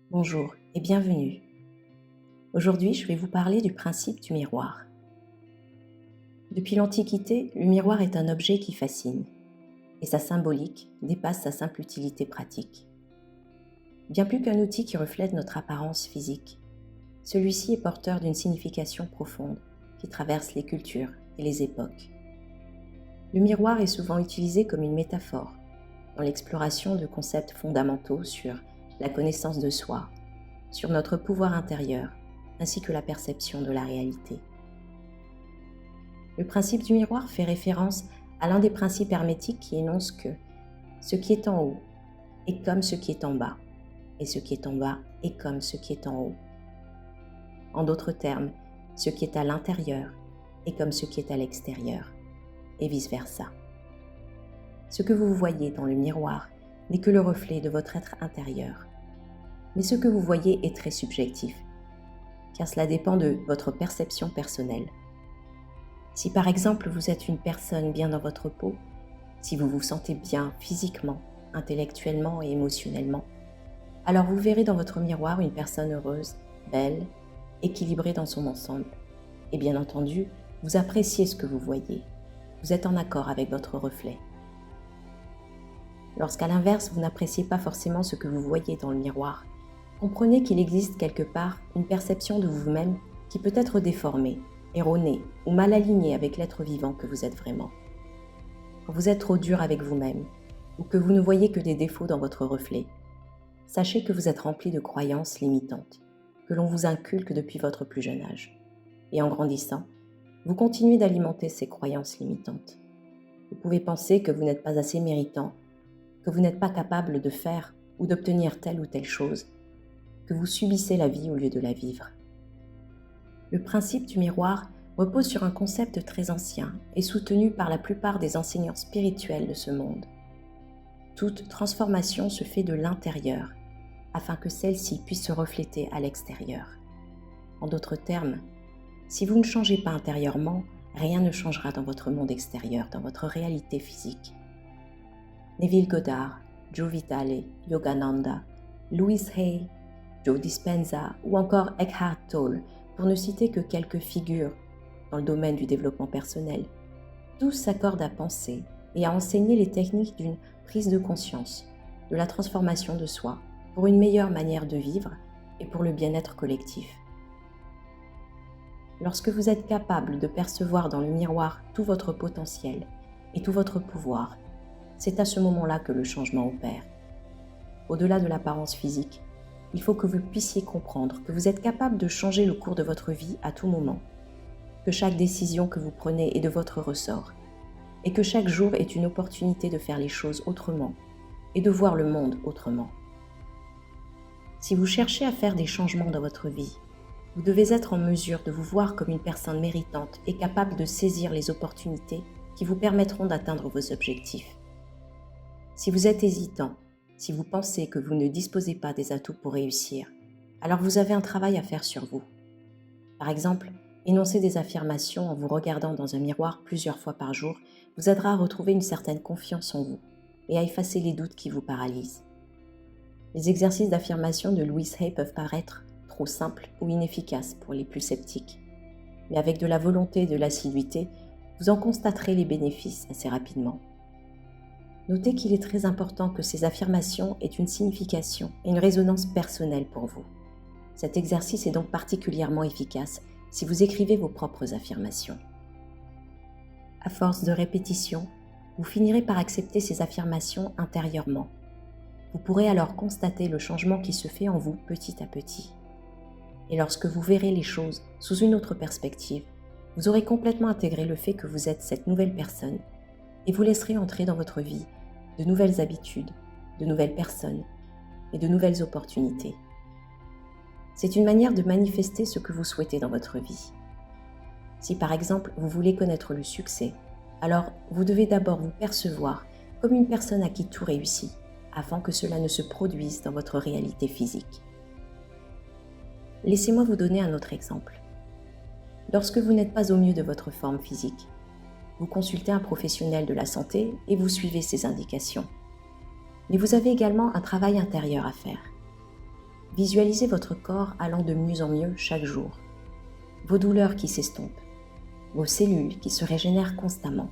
Bonjour et bienvenue. Aujourd'hui, je vais vous parler du principe du miroir. Depuis l'Antiquité, le miroir est un objet qui fascine et sa symbolique dépasse sa simple utilité pratique. Bien plus qu'un outil qui reflète notre apparence physique, celui-ci est porteur d'une signification profonde qui traverse les cultures et les époques. Le miroir est souvent utilisé comme une métaphore dans l'exploration de concepts fondamentaux sur la connaissance de soi, sur notre pouvoir intérieur, ainsi que la perception de la réalité. Le principe du miroir fait référence à l'un des principes hermétiques qui énonce que ce qui est en haut est comme ce qui est en bas, et ce qui est en bas est comme ce qui est en haut. En d'autres termes, ce qui est à l'intérieur est comme ce qui est à l'extérieur, et vice-versa. Ce que vous voyez dans le miroir n'est que le reflet de votre être intérieur. Mais ce que vous voyez est très subjectif, car cela dépend de votre perception personnelle. Si par exemple vous êtes une personne bien dans votre peau, si vous vous sentez bien physiquement, intellectuellement et émotionnellement, alors vous verrez dans votre miroir une personne heureuse, belle, équilibrée dans son ensemble. Et bien entendu, vous appréciez ce que vous voyez. Vous êtes en accord avec votre reflet. Lorsqu'à l'inverse, vous n'appréciez pas forcément ce que vous voyez dans le miroir, comprenez qu'il existe quelque part une perception de vous-même qui peut être déformée, erronée ou mal alignée avec l'être vivant que vous êtes vraiment. Quand vous êtes trop dur avec vous-même ou que vous ne voyez que des défauts dans votre reflet, sachez que vous êtes rempli de croyances limitantes que l'on vous inculque depuis votre plus jeune âge. Et en grandissant, vous continuez d'alimenter ces croyances limitantes. Vous pouvez penser que vous n'êtes pas assez méritant, que vous n'êtes pas capable de faire ou d'obtenir telle ou telle chose, que vous subissez la vie au lieu de la vivre. Le principe du miroir repose sur un concept très ancien et soutenu par la plupart des enseignants spirituels de ce monde. Toute transformation se fait de l'intérieur, afin que celle-ci puisse se refléter à l'extérieur. En d'autres termes, si vous ne changez pas intérieurement, rien ne changera dans votre monde extérieur, dans votre réalité physique. Neville Goddard, Joe Vitale, Yogananda, Louise Hay, Joe Dispenza ou encore Eckhart Tolle, pour ne citer que quelques figures dans le domaine du développement personnel, tous s'accordent à penser et à enseigner les techniques d'une prise de conscience, de la transformation de soi, pour une meilleure manière de vivre et pour le bien-être collectif. Lorsque vous êtes capable de percevoir dans le miroir tout votre potentiel et tout votre pouvoir, c'est à ce moment-là que le changement opère. Au-delà de l'apparence physique, il faut que vous puissiez comprendre que vous êtes capable de changer le cours de votre vie à tout moment, que chaque décision que vous prenez est de votre ressort, et que chaque jour est une opportunité de faire les choses autrement et de voir le monde autrement. Si vous cherchez à faire des changements dans votre vie, vous devez être en mesure de vous voir comme une personne méritante et capable de saisir les opportunités qui vous permettront d'atteindre vos objectifs. Si vous êtes hésitant, si vous pensez que vous ne disposez pas des atouts pour réussir, alors vous avez un travail à faire sur vous. Par exemple, énoncer des affirmations en vous regardant dans un miroir plusieurs fois par jour vous aidera à retrouver une certaine confiance en vous et à effacer les doutes qui vous paralysent. Les exercices d'affirmation de Louise Hay peuvent paraître trop simples ou inefficaces pour les plus sceptiques, mais avec de la volonté et de l'assiduité, vous en constaterez les bénéfices assez rapidement. Notez qu'il est très important que ces affirmations aient une signification et une résonance personnelle pour vous. Cet exercice est donc particulièrement efficace si vous écrivez vos propres affirmations. À force de répétition, vous finirez par accepter ces affirmations intérieurement. Vous pourrez alors constater le changement qui se fait en vous petit à petit. Et lorsque vous verrez les choses sous une autre perspective, vous aurez complètement intégré le fait que vous êtes cette nouvelle personne et vous laisserez entrer dans votre vie de nouvelles habitudes, de nouvelles personnes et de nouvelles opportunités. C'est une manière de manifester ce que vous souhaitez dans votre vie. Si par exemple vous voulez connaître le succès, alors vous devez d'abord vous percevoir comme une personne à qui tout réussit, afin que cela ne se produise dans votre réalité physique. Laissez-moi vous donner un autre exemple. Lorsque vous n'êtes pas au mieux de votre forme physique, vous consultez un professionnel de la santé et vous suivez ses indications. Mais vous avez également un travail intérieur à faire. Visualisez votre corps allant de mieux en mieux chaque jour, vos douleurs qui s'estompent, vos cellules qui se régénèrent constamment.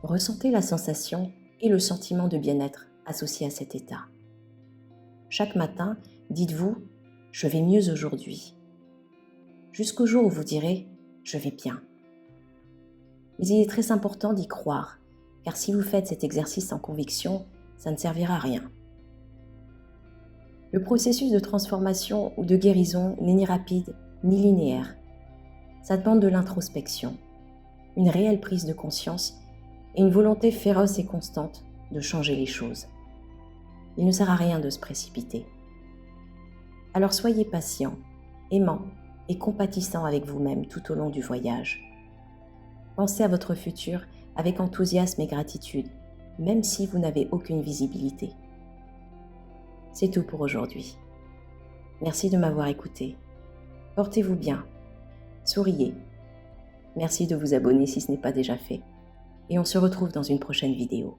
Ressentez la sensation et le sentiment de bien-être associé à cet état. Chaque matin, dites-vous « Je vais mieux aujourd'hui » jusqu'au jour où vous direz « Je vais bien ». Mais il est très important d'y croire, car si vous faites cet exercice sans conviction, ça ne servira à rien. Le processus de transformation ou de guérison n'est ni rapide ni linéaire. Ça demande de l'introspection, une réelle prise de conscience et une volonté féroce et constante de changer les choses. Il ne sert à rien de se précipiter. Alors soyez patient, aimant et compatissant avec vous-même tout au long du voyage. Pensez à votre futur avec enthousiasme et gratitude, même si vous n'avez aucune visibilité. C'est tout pour aujourd'hui. Merci de m'avoir écouté. Portez-vous bien. Souriez. Merci de vous abonner si ce n'est pas déjà fait. Et on se retrouve dans une prochaine vidéo.